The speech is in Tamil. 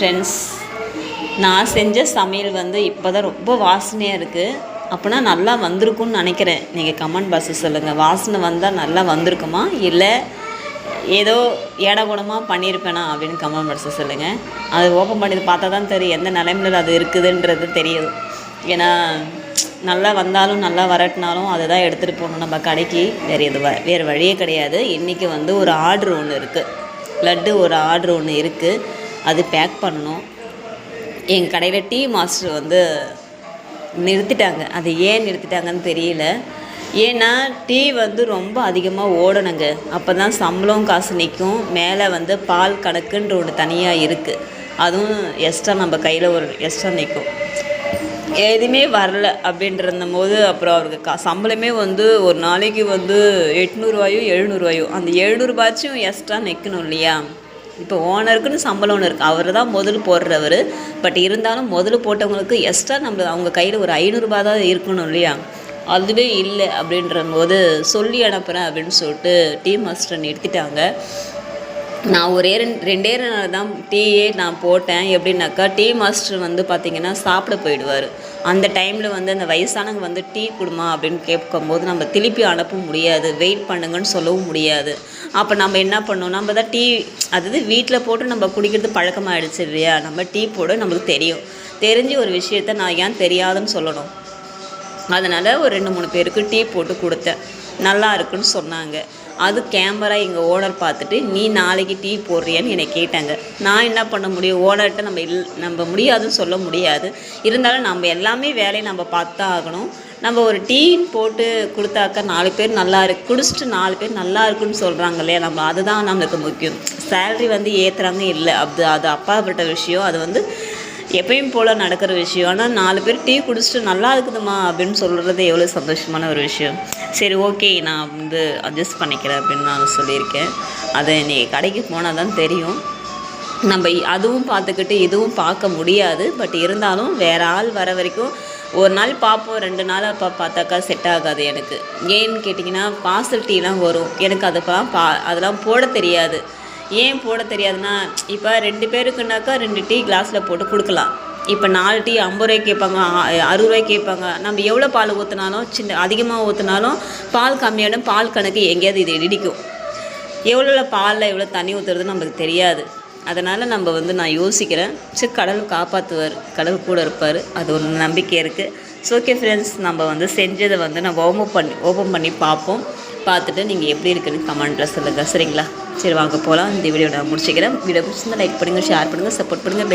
ஃப்ரெண்ட்ஸ், நான் செஞ்ச சமையல் வந்து இப்போ தான் ரொம்ப வாசனையாக இருக்குது. அப்போனா நல்லா வந்திருக்கும்னு நினைக்கிறேன். நீங்கள் கமெண்ட் பாக்ஸில் சொல்லுங்கள். வாசனை வந்தால் நல்லா வந்திருக்குமா, இல்லை ஏதோ ஏடகுடமாக பண்ணியிருப்பேனா அப்படின்னு கமெண்ட் பாக்ஸில் சொல்லுங்கள். அது ஓப்பன் பண்ணி பார்த்தா தான் தெரியும் எந்த நிலைமையில் அது இருக்குதுன்றது தெரியுது. ஏன்னா நல்லா வந்தாலும் நல்லா வரட்டினாலும் அதை தான் எடுத்துகிட்டு போகணும் நம்ம கடைக்கு. வேறு வழியே கிடையாது. இன்றைக்கி வந்து ஒரு ஆர்ட்ரு ஒன்று இருக்குது, லட்டு ஒரு ஆர்ட்ரு ஒன்று இருக்குது. அது பேக் பண்ணணும். எங்கள் கடையில் டீ மாஸ்டர் வந்து நிறுத்திட்டாங்க. அது ஏன் நிறுத்திட்டாங்கன்னு தெரியல. ஏன்னா டீ வந்து ரொம்ப அதிகமாக ஓடணுங்க. அப்போ தான் சம்பளம் காசு நிற்கும். மேலே வந்து பால் கணக்குன்ற ஒன்று தனியாக இருக்குது. அதுவும் எக்ஸ்ட்ரா நம்ம கையில் ஒரு எக்ஸ்ட்ரா நிற்கும். எதுவுமே வரல அப்படின்ற போது அப்புறம் அவருக்கு சம்பளமே வந்து ஒரு நாளைக்கு வந்து 800 700 அந்த 700 எக்ஸ்ட்ரா நிற்கணும் இல்லையா. இப்போ ஓனருக்குன்னு சம்பளம் ஒன்று இருக்குது. அவர் தான் முதல் போடுறவர். பட் இருந்தாலும் முதல் போட்டவங்களுக்கு எக்ஸ்ட்ரா அவங்க கையில் ஒரு 500 தான் இருக்கணும் இல்லையா. அதுவே இல்லை அப்படின்ற போது சொல்லி அனுப்புகிறேன் அப்படின்னு சொல்லிட்டு டீ மாஸ்டர் நிறுத்திட்டாங்க. நான் ரெண்டே நாள் தான் டீயே நான் போட்டேன். எப்படின்னாக்கா டீ மாஸ்டர் வந்து பார்த்திங்கன்னா சாப்பிட போயிடுவார். அந்த டைமில் வந்து அந்த வயசானவங்க வந்து டீ கொடுமா அப்படின்னு கேட்கும்போது நம்ம திருப்பி அனுப்ப முடியாது, வெயிட் பண்ணுங்கன்னு சொல்லவும் முடியாது. அப்போ நம்ம என்ன பண்ணோம், நம்ம தான் டீ அதாவது வீட்டில் போட்டு நம்ம குடிக்கிறது பழக்கமாகிடுச்சு இல்லையா. நம்ம டீ போட நம்மளுக்கு தெரியும். தெரிஞ்ச ஒரு விஷயத்த நான் ஏன் தெரியாதுன்னு சொல்லணும். அதனால் ஒரு 2-3 பேருக்கு டீ போட்டு கொடுத்தேன். நல்லா இருக்குன்னு சொன்னாங்க. அது கேமரா எங்கள் ஓனர் பார்த்துட்டு நீ நாளைக்கு டீ போடுறியான்னு என்னை கேட்டாங்க. நான் என்ன பண்ண முடியும், ஓனர்கிட்ட நம்ம முடியாதுன்னு சொல்ல முடியாது. இருந்தாலும் நம்ம எல்லாமே வேலையை நம்ம பார்த்து தான் ஆகணும். நம்ம ஒரு டீன்னு போட்டு கொடுத்தாக்கா 4 பேர் குடிச்சிட்டு 4 பேர் நல்லா இருக்குன்னு சொல்கிறாங்க இல்லையா. நம்ம அதுதான் நம்மளுக்கு முக்கியம். சேலரி வந்து ஏற்றுறாங்க இல்லை, அது அப்பாற்பட்ட விஷயம். அது வந்து எப்பயும் போல் நடக்கிற விஷயம். ஆனால் 4 பேர் டீ குடிச்சிட்டு நல்லா இருக்குதுமா அப்படின்னு சொல்கிறது எவ்வளோ சந்தோஷமான ஒரு விஷயம். சரி, ஓகே, நான் வந்து அட்ஜஸ்ட் பண்ணிக்கிறேன் அப்படின்னு நான் சொல்லியிருக்கேன். அதை இன்றைக்கி கடைக்கு போனால் தான் தெரியும். நம்ம அதுவும் பார்த்துக்கிட்டு இதுவும் பார்க்க முடியாது. பட் இருந்தாலும் வேறு ஆள் வர வரைக்கும் ஒரு நாள் பார்ப்போம், 2 நாள் பார்த்தாக்கா செட் ஆகாது எனக்கு. ஏன்னு கேட்டிங்கன்னா பார்சல் டீலாம் வரும். எனக்கு அதெல்லாம் போட தெரியாது. ஏன் போட தெரியாதுன்னா, இப்போ 2 பேருக்குனாக்கா 2 டீ கிளாஸில் போட்டு கொடுக்கலாம். இப்போ 4 டீ 50 கேட்பாங்க, 60 கேட்பாங்க. நம்ம எவ்வளோ பால் ஊற்றினாலும் அதிகமாக ஊற்றினாலும் பால் கம்மியாடும். பால் கணக்கு எங்கேயாவது இது இடிக்கும். எவ்வளோ பாலில் எவ்வளோ தண்ணி ஊற்றுறதுன்னு நம்மளுக்கு தெரியாது. அதனால் நம்ம வந்து நான் யோசிக்கிறேன், சரி கடவுள் காப்பாற்றுவார், கடவுள் கூட இருப்பார், அது ஒரு நம்பிக்கை இருக்குது. ஸோ ஓகே ஃப்ரெண்ட்ஸ், நம்ம வந்து செஞ்சதை வந்து நம்ம ஓப்பன் பண்ணி பார்ப்போம். பார்த்துட்டு நீங்கள் எப்படி இருக்குன்னு கமெண்ட்டில் சொல்லுங்கள், சரிங்களா. சரி வாங்க போகலாம். இந்த வீடியோ நான் முடிச்சுக்கிறேன். வீடியோ பிடிச்சிருந்தா லைக் பண்ணுங்கள், ஷேர் பண்ணுங்கள், சப்போர்ட் பண்ணுங்கள்.